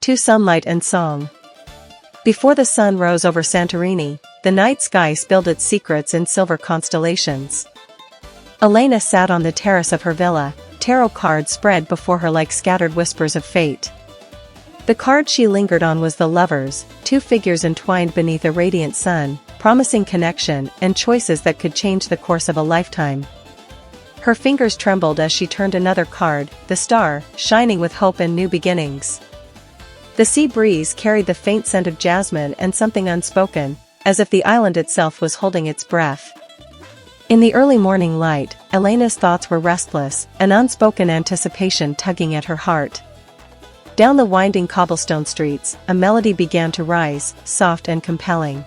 to sunlight and song. Before the sun rose over Santorini, the night sky spilled its secrets in silver constellations. Elena sat on the terrace of her villa, tarot cards spread before her like scattered whispers of fate. The card she lingered on was the Lovers, two figures entwined beneath a radiant sun, promising connection and choices that could change the course of a lifetime. Her fingers trembled as she turned another card, the Star, shining with hope and new beginnings. The sea breeze carried the faint scent of jasmine and something unspoken, as if the island itself was holding its breath. In the early morning light, Elena's thoughts were restless, an unspoken anticipation tugging at her heart. Down the winding cobblestone streets, a melody began to rise, soft and compelling.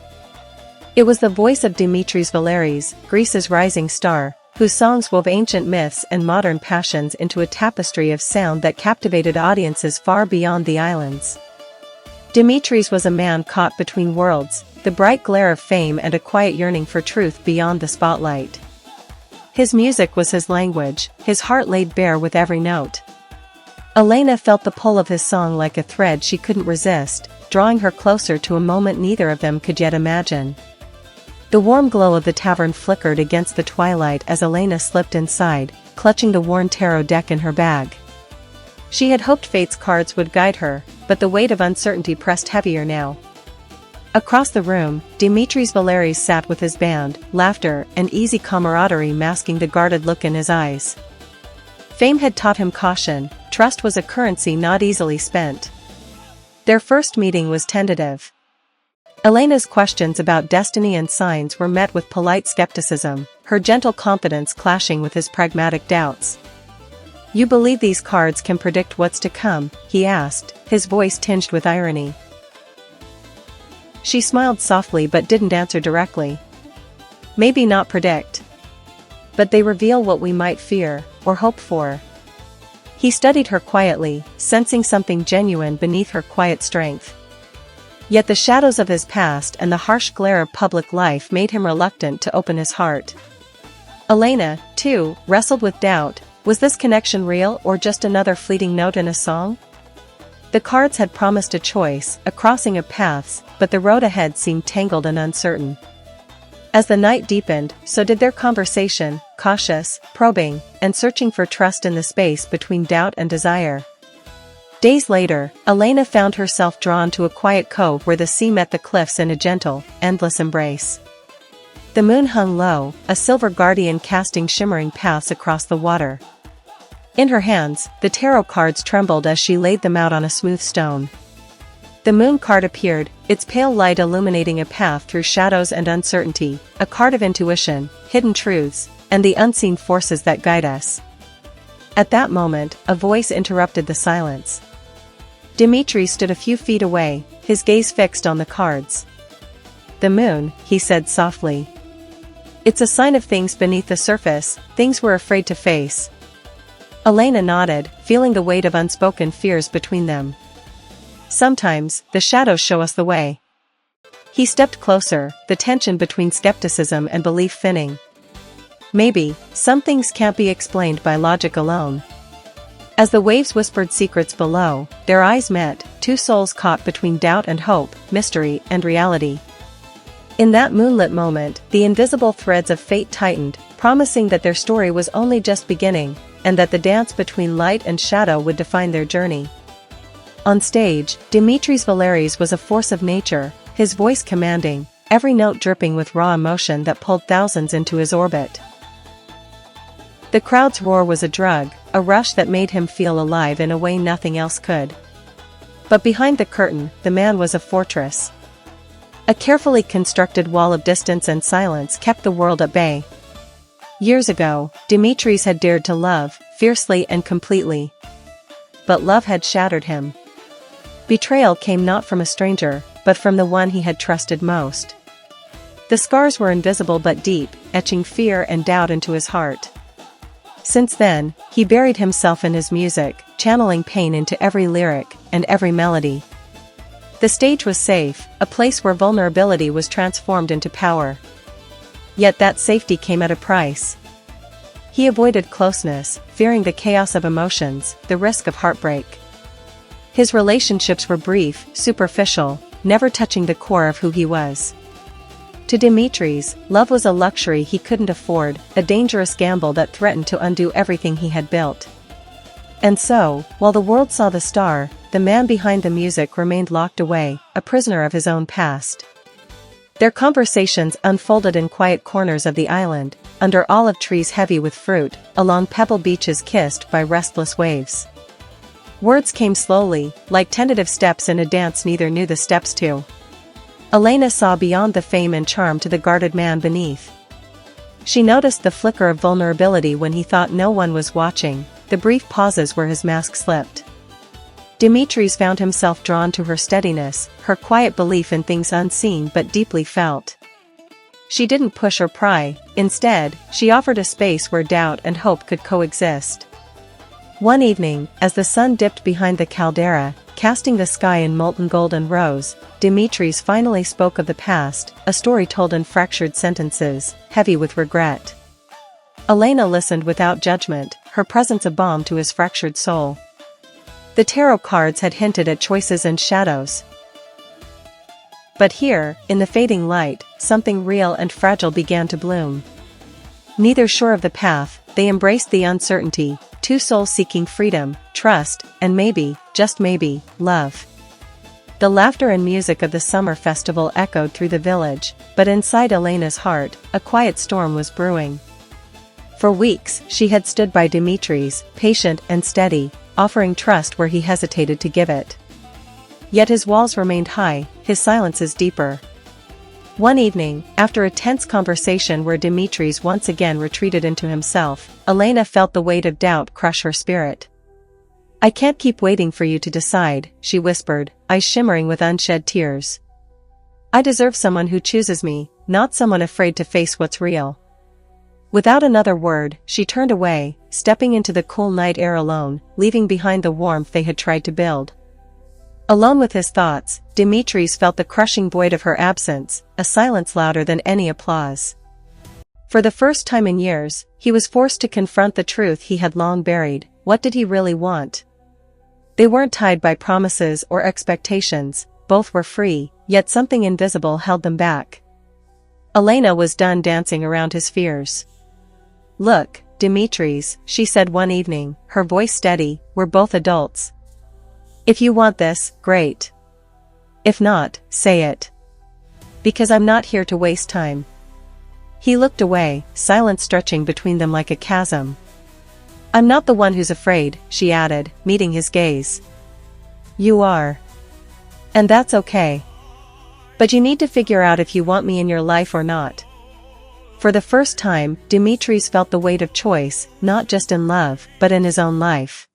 It was the voice of Dimitris Valeris, Greece's rising star, whose songs wove ancient myths and modern passions into a tapestry of sound that captivated audiences far beyond the islands. Dimitris was a man caught between worlds, the bright glare of fame and a quiet yearning for truth beyond the spotlight. His music was his language, his heart laid bare with every note. Elena felt the pull of his song like a thread she couldn't resist, drawing her closer to a moment neither of them could yet imagine. The warm glow of the tavern flickered against the twilight as Elena slipped inside, clutching the worn tarot deck in her bag. She had hoped fate's cards would guide her, but the weight of uncertainty pressed heavier now. Across the room, Dimitris Valeris sat with his band, laughter and easy camaraderie masking the guarded look in his eyes. Fame had taught him caution, trust was a currency not easily spent. Their first meeting was tentative. Elena's questions about destiny and signs were met with polite skepticism, her gentle confidence clashing with his pragmatic doubts. "You believe these cards can predict what's to come?" he asked, his voice tinged with irony. She smiled softly but didn't answer directly. "Maybe not predict. But they reveal what we might fear, or hope for." He studied her quietly, sensing something genuine beneath her quiet strength. Yet the shadows of his past and the harsh glare of public life made him reluctant to open his heart. Elena, too, wrestled with doubt. Was this connection real or just another fleeting note in a song? The cards had promised a choice, a crossing of paths, but the road ahead seemed tangled and uncertain. As the night deepened, so did their conversation, cautious, probing, and searching for trust in the space between doubt and desire. Days later, Elena found herself drawn to a quiet cove where the sea met the cliffs in a gentle, endless embrace. The moon hung low, a silver guardian casting shimmering paths across the water. In her hands, the tarot cards trembled as she laid them out on a smooth stone. The moon card appeared, its pale light illuminating a path through shadows and uncertainty, a card of intuition, hidden truths, and the unseen forces that guide us. At that moment, a voice interrupted the silence. Dimitri stood a few feet away, his gaze fixed on the cards. "The moon," he said softly. "It's a sign of things beneath the surface, things we're afraid to face." Elena nodded, feeling the weight of unspoken fears between them. "Sometimes, the shadows show us the way." He stepped closer, the tension between skepticism and belief thinning. "Maybe, some things can't be explained by logic alone." As the waves whispered secrets below, their eyes met, two souls caught between doubt and hope, mystery and reality. In that moonlit moment, the invisible threads of fate tightened, promising that their story was only just beginning, and that the dance between light and shadow would define their journey. On stage, Dimitris Valeris was a force of nature, his voice commanding, every note dripping with raw emotion that pulled thousands into his orbit. The crowd's roar was a drug, a rush that made him feel alive in a way nothing else could. But behind the curtain, the man was a fortress. A carefully constructed wall of distance and silence kept the world at bay. Years ago, Dimitris had dared to love, fiercely and completely. But love had shattered him. Betrayal came not from a stranger, but from the one he had trusted most. The scars were invisible but deep, etching fear and doubt into his heart. Since then, he buried himself in his music, channeling pain into every lyric and every melody. The stage was safe, a place where vulnerability was transformed into power. Yet that safety came at a price. He avoided closeness, fearing the chaos of emotions, the risk of heartbreak. His relationships were brief, superficial, never touching the core of who he was. To Dimitris, love was a luxury he couldn't afford, a dangerous gamble that threatened to undo everything he had built. And so, while the world saw the star, the man behind the music remained locked away, a prisoner of his own past. Their conversations unfolded in quiet corners of the island, under olive trees heavy with fruit, along pebble beaches kissed by restless waves. Words came slowly, like tentative steps in a dance neither knew the steps to. Elena saw beyond the fame and charm to the guarded man beneath. She noticed the flicker of vulnerability when he thought no one was watching, the brief pauses where his mask slipped. Dimitris found himself drawn to her steadiness, her quiet belief in things unseen but deeply felt. She didn't push or pry, instead, she offered a space where doubt and hope could coexist. One evening, as the sun dipped behind the caldera, casting the sky in molten gold and rose, Dimitris finally spoke of the past, a story told in fractured sentences, heavy with regret. Elena listened without judgment, her presence a balm to his fractured soul. The tarot cards had hinted at choices and shadows. But here, in the fading light, something real and fragile began to bloom. Neither sure of the path, they embraced the uncertainty, two souls seeking freedom, trust, and maybe, just maybe, love. The laughter and music of the summer festival echoed through the village, but inside Elena's heart, a quiet storm was brewing. For weeks, she had stood by Dimitris, patient and steady, offering trust where he hesitated to give it. Yet his walls remained high, his silences deeper. One evening, after a tense conversation where Dimitris once again retreated into himself, Elena felt the weight of doubt crush her spirit. "I can't keep waiting for you to decide," she whispered, eyes shimmering with unshed tears. "I deserve someone who chooses me, not someone afraid to face what's real." Without another word, she turned away, stepping into the cool night air alone, leaving behind the warmth they had tried to build. Alone with his thoughts, Dimitris felt the crushing void of her absence, a silence louder than any applause. For the first time in years, he was forced to confront the truth he had long buried. What did he really want? They weren't tied by promises or expectations, both were free, yet something invisible held them back. Elena was done dancing around his fears. "Look, Dimitris," she said one evening, her voice steady, "we're both adults. If you want this, great. If not, say it. Because I'm not here to waste time." He looked away, silence stretching between them like a chasm. "I'm not the one who's afraid," she added, meeting his gaze. "You are. And that's okay. But you need to figure out if you want me in your life or not." For the first time, Dimitris felt the weight of choice, not just in love, but in his own life.